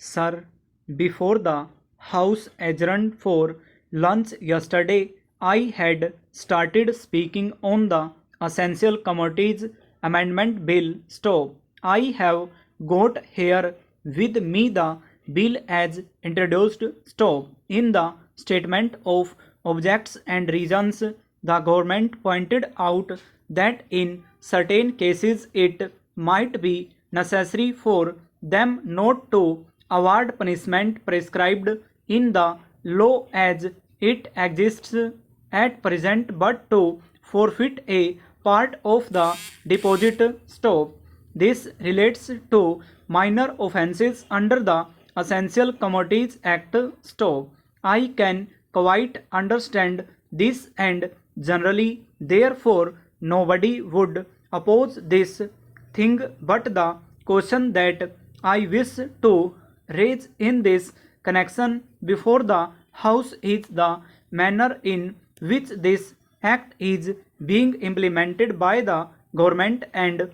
Sir, before the House adjourned for lunch yesterday, I had started speaking on the Essential Commodities Amendment Bill. Stop. I have got here with me the bill as introduced. Stop. In the statement of objects and reasons, the government pointed out that in certain cases it might be necessary for them not to award punishment prescribed in the law as it exists at present, but to forfeit a part of the deposit. Stop. This relates to minor offences under the Essential Commodities Act. Stop. I can quite understand this, and generally therefore nobody would oppose this thing, but the question that I wish to raise in this connection before the House is the manner in which this act is being implemented by the government and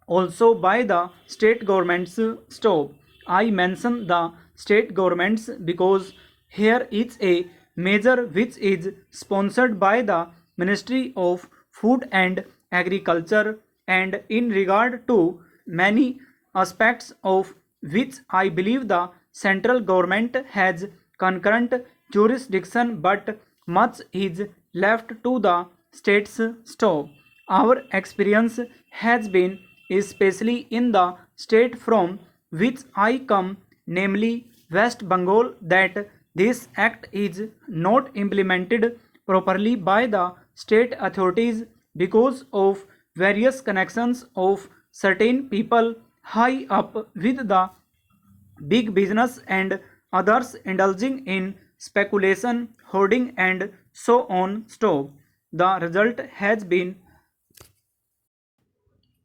also by the state governments. Stop. I mention the state governments because here is a measure which is sponsored by the Ministry of Food and Agriculture, and in regard to many aspects of which I believe the central government has concurrent jurisdiction, but much is left to the states. Stop. Our experience has been, especially in the state from which I come, namely West Bengal, that this act is not implemented properly by the state authorities because of various connections of certain people high up with the big business and others indulging in speculation, hoarding, and so on. Stop. The result has been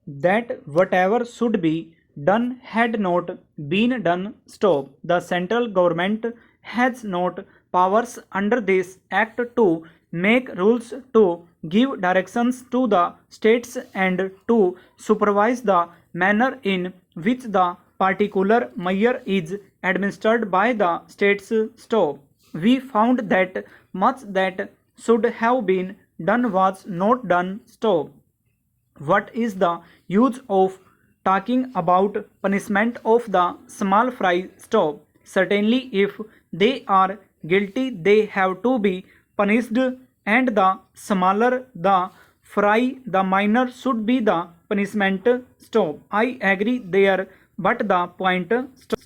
that whatever should be done had not been done. Stop. The central government has not powers under this act to make rules, to give directions to the states, and to supervise the manner in which the particular measure is administered by the states. Stop. We found that much that should have been done was not done. Stop. What is the use of talking about punishment of the small fry? Stop. Certainly, if they are guilty, they have to be punished, and the smaller the fry, the minor should be the punishment. Stop. I agree there, but the point. Stop.